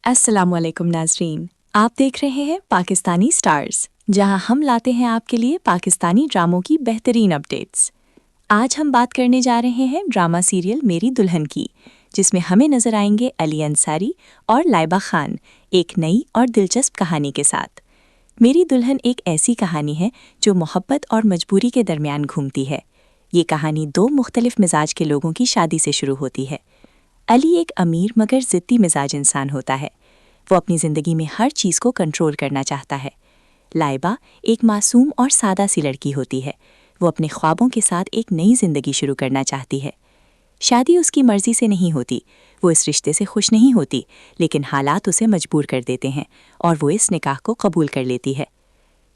السلام علیکم ناظرین، آپ دیکھ رہے ہیں پاکستانی سٹارز، جہاں ہم لاتے ہیں آپ کے لیے پاکستانی ڈراموں کی بہترین اپڈیٹس۔ آج ہم بات کرنے جا رہے ہیں ڈرامہ سیریل میری دلہن کی، جس میں ہمیں نظر آئیں گے علی انصاری اور لائبہ خان ایک نئی اور دلچسپ کہانی کے ساتھ۔ میری دلہن ایک ایسی کہانی ہے جو محبت اور مجبوری کے درمیان گھومتی ہے۔ یہ کہانی دو مختلف مزاج کے لوگوں کی شادی سے شروع ہوتی ہے۔ علی ایک امیر مگر ضدی مزاج انسان ہوتا ہے۔ وہ اپنی زندگی میں ہر چیز کو کنٹرول کرنا چاہتا ہے۔ لائبہ ایک معصوم اور سادہ سی لڑکی ہوتی ہے۔ وہ اپنے خوابوں کے ساتھ ایک نئی زندگی شروع کرنا چاہتی ہے۔ شادی اس کی مرضی سے نہیں ہوتی، وہ اس رشتے سے خوش نہیں ہوتی، لیکن حالات اسے مجبور کر دیتے ہیں اور وہ اس نکاح کو قبول کر لیتی ہے۔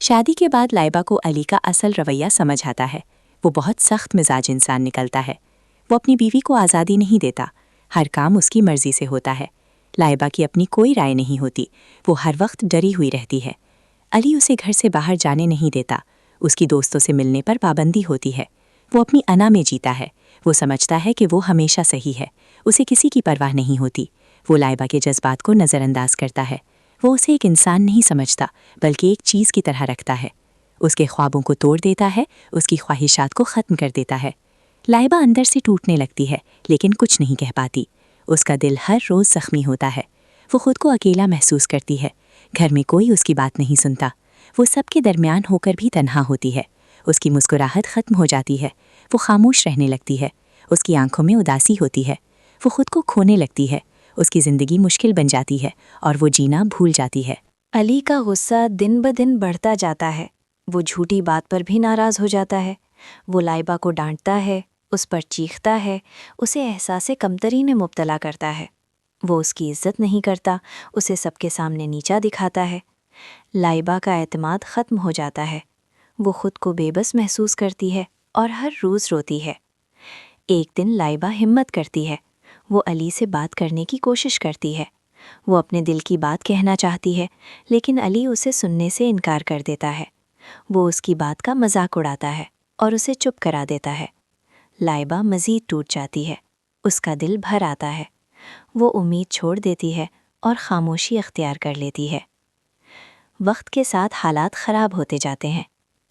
شادی کے بعد لائبہ کو علی کا اصل رویہ سمجھ آتا ہے۔ وہ بہت سخت مزاج انسان نکلتا ہے۔ وہ اپنی بیوی کو آزادی نہیں دیتا، ہر کام اس کی مرضی سے ہوتا ہے۔ لائبہ کی اپنی کوئی رائے نہیں ہوتی، وہ ہر وقت ڈری ہوئی رہتی ہے۔ علی اسے گھر سے باہر جانے نہیں دیتا، اس کی دوستوں سے ملنے پر پابندی ہوتی ہے۔ وہ اپنی انا میں جیتا ہے، وہ سمجھتا ہے کہ وہ ہمیشہ صحیح ہے، اسے کسی کی پرواہ نہیں ہوتی۔ وہ لائبہ کے جذبات کو نظر انداز کرتا ہے۔ وہ اسے ایک انسان نہیں سمجھتا، بلکہ ایک چیز کی طرح رکھتا ہے۔ اس کے خوابوں کو توڑ دیتا ہے، اس کی خواہشات کو ختم کر دیتا ہے۔ لائبہ اندر سے ٹوٹنے لگتی ہے، لیکن کچھ نہیں کہہ پاتی۔ اس کا دل ہر روز زخمی ہوتا ہے۔ وہ خود کو اکیلا محسوس کرتی ہے، گھر میں کوئی اس کی بات نہیں سنتا۔ وہ سب کے درمیان ہو کر بھی تنہا ہوتی ہے۔ اس کی مسکراہٹ ختم ہو جاتی ہے، وہ خاموش رہنے لگتی ہے۔ اس کی آنکھوں میں اداسی ہوتی ہے، وہ خود کو کھونے لگتی ہے۔ اس کی زندگی مشکل بن جاتی ہے اور وہ جینا بھول جاتی ہے۔ علی کا غصہ دن بدن بڑھتا جاتا ہے۔ وہ جھوٹی بات پر بھی ناراض ہو جاتا ہے۔ وہ لائبہ کو ڈانٹتا ہے، اس پر چیختا ہے، اسے احساس کمتری میں مبتلا کرتا ہے۔ وہ اس کی عزت نہیں کرتا، اسے سب کے سامنے نیچا دکھاتا ہے۔ لائبہ کا اعتماد ختم ہو جاتا ہے۔ وہ خود کو بے بس محسوس کرتی ہے اور ہر روز روتی ہے۔ ایک دن لائبہ ہمت کرتی ہے۔ وہ علی سے بات کرنے کی کوشش کرتی ہے۔ وہ اپنے دل کی بات کہنا چاہتی ہے، لیکن علی اسے سننے سے انکار کر دیتا ہے۔ وہ اس کی بات کا مذاق اڑاتا ہے اور اسے چپ کرا دیتا ہے۔ لائبہ مزید ٹوٹ جاتی ہے، اس کا دل بھر آتا ہے۔ وہ امید چھوڑ دیتی ہے اور خاموشی اختیار کر لیتی ہے۔ وقت کے ساتھ حالات خراب ہوتے جاتے ہیں۔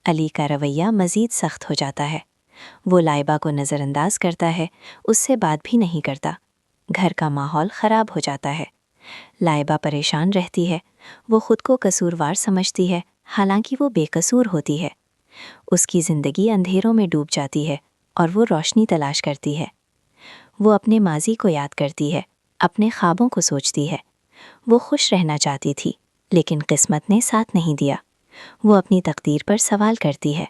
علی کا رویہ مزید سخت ہو جاتا ہے۔ وہ لائبہ کو نظر انداز کرتا ہے، اس سے بات بھی نہیں کرتا۔ گھر کا ماحول خراب ہو جاتا ہے۔ لائبہ پریشان رہتی ہے، وہ خود کو قصوروار سمجھتی ہے، حالانکہ وہ بے قصور ہوتی ہے۔ اس کی زندگی اندھیروں میں ڈوب جاتی ہے اور وہ روشنی تلاش کرتی ہے۔ وہ اپنے ماضی کو یاد کرتی ہے، اپنے خوابوں کو سوچتی ہے۔ وہ خوش رہنا چاہتی تھی، لیکن قسمت نے ساتھ نہیں دیا۔ وہ اپنی تقدیر پر سوال کرتی ہے،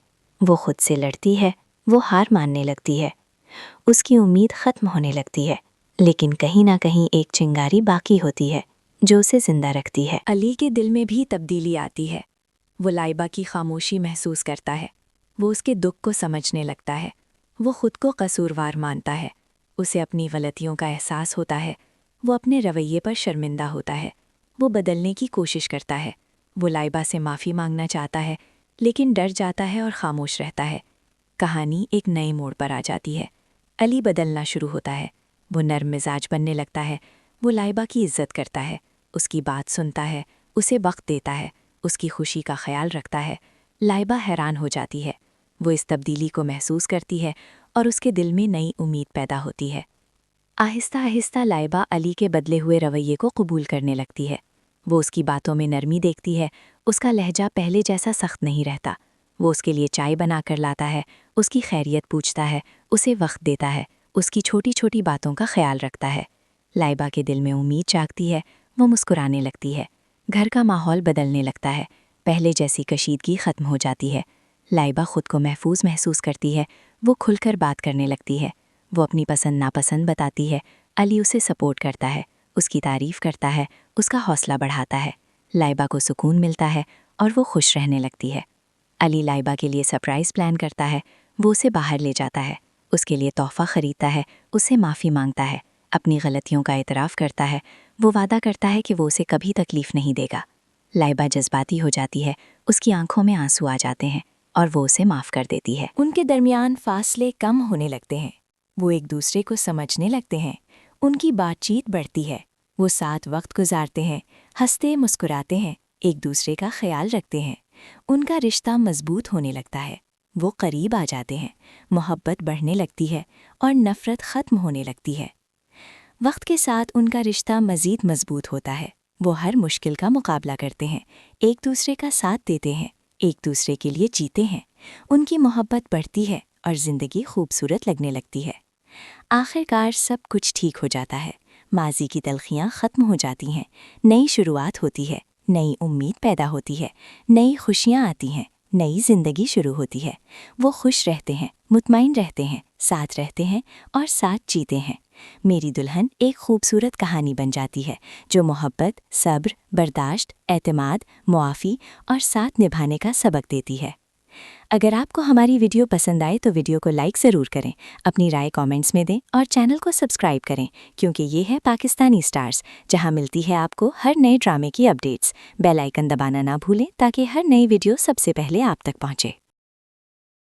وہ خود سے لڑتی ہے، وہ ہار ماننے لگتی ہے۔ اس کی امید ختم ہونے لگتی ہے، لیکن کہیں نہ کہیں ایک چنگاری باقی ہوتی ہے جو اسے زندہ رکھتی ہے۔ علی کے دل میں بھی تبدیلی آتی ہے۔ وہ لائبہ کی خاموشی محسوس کرتا ہے، وہ اس کے دکھ کو سمجھنے لگتا ہے۔ وہ خود کو قصوروار مانتا ہے، اسے اپنی غلطیوں کا احساس ہوتا ہے۔ وہ اپنے رویے پر شرمندہ ہوتا ہے، وہ بدلنے کی کوشش کرتا ہے۔ وہ لائبہ سے معافی مانگنا چاہتا ہے، لیکن ڈر جاتا ہے اور خاموش رہتا ہے۔ کہانی ایک نئے موڑ پر آ جاتی ہے۔ علی بدلنا شروع ہوتا ہے، وہ نرم مزاج بننے لگتا ہے۔ وہ لائبہ کی عزت کرتا ہے، اس کی بات سنتا ہے، اسے وقت دیتا ہے، اس کی خوشی کا خیال رکھتا ہے۔ لائبہ حیران ہو جاتی ہے، وہ اس تبدیلی کو محسوس کرتی ہے اور اس کے دل میں نئی امید پیدا ہوتی ہے۔ آہستہ آہستہ لائبہ علی کے بدلے ہوئے رویے کو قبول کرنے لگتی ہے۔ وہ اس کی باتوں میں نرمی دیکھتی ہے، اس کا لہجہ پہلے جیسا سخت نہیں رہتا۔ وہ اس کے لیے چائے بنا کر لاتا ہے، اس کی خیریت پوچھتا ہے، اسے وقت دیتا ہے، اس کی چھوٹی چھوٹی باتوں کا خیال رکھتا ہے۔ لائبہ کے دل میں امید جاگتی ہے، وہ مسکرانے لگتی ہے۔ گھر کا ماحول بدلنے لگتا ہے، پہلے جیسی کشیدگی ختم ہو جاتی ہے۔ لائبہ خود کو محفوظ محسوس کرتی ہے، وہ کھل کر بات کرنے لگتی ہے۔ وہ اپنی پسند ناپسند بتاتی ہے، علی اسے سپورٹ کرتا ہے، اس کی تعریف کرتا ہے، اس کا حوصلہ بڑھاتا ہے۔ لائبہ کو سکون ملتا ہے اور وہ خوش رہنے لگتی ہے۔ علی لائبہ کے لیے سرپرائز پلان کرتا ہے، وہ اسے باہر لے جاتا ہے، اس کے لیے تحفہ خریدتا ہے، اس سے معافی مانگتا ہے، اپنی غلطیوں کا اعتراف کرتا ہے۔ وہ وعدہ کرتا ہے کہ وہ اسے کبھی تکلیف نہیں دے گا۔ لائبہ جذباتی ہو جاتی ہے، اس کی آنکھوں میں آنسو آ جاتے ہیں اور وہ اسے معاف کر دیتی ہے۔ ان کے درمیان فاصلے کم ہونے لگتے ہیں، وہ ایک دوسرے کو سمجھنے لگتے ہیں، ان کی بات چیت بڑھتی ہے۔ وہ ساتھ وقت گزارتے ہیں، ہنستے مسکراتے ہیں، ایک دوسرے کا خیال رکھتے ہیں۔ ان کا رشتہ مضبوط ہونے لگتا ہے، وہ قریب آ جاتے ہیں، محبت بڑھنے لگتی ہے اور نفرت ختم ہونے لگتی ہے۔ وقت کے ساتھ ان کا رشتہ مزید مضبوط ہوتا ہے، وہ ہر مشکل کا مقابلہ کرتے ہیں، ایک دوسرے کا ساتھ دیتے ہیں، ایک دوسرے کے لیے جیتے ہیں۔ ان کی محبت بڑھتی ہے اور زندگی خوبصورت لگنے لگتی ہے۔ آخر کار سب کچھ ٹھیک ہو جاتا ہے، ماضی کی تلخیاں ختم ہو جاتی ہیں، نئی شروعات ہوتی ہے، نئی امید پیدا ہوتی ہے، نئی خوشیاں آتی ہیں، نئی زندگی شروع ہوتی ہے۔ وہ خوش رہتے ہیں، مطمئن رہتے ہیں، ساتھ رہتے ہیں اور ساتھ جیتے ہیں۔ میری دلہن ایک خوبصورت کہانی بن جاتی ہے جو محبت، صبر، برداشت، اعتماد، معافی اور ساتھ نبھانے کا سبق دیتی ہے۔ اگر آپ کو ہماری ویڈیو پسند آئے تو ویڈیو کو لائک ضرور کریں، اپنی رائے کامنٹس میں دیں اور چینل کو سبسکرائب کریں، کیونکہ یہ ہے پاکستانی سٹارز، جہاں ملتی ہے آپ کو ہر نئے ڈرامے کی اپڈیٹس۔ بیل آئیکن دبانا نہ بھولیں تاکہ ہر نئی ویڈیو سب سے پہلے آپ تک پہنچے۔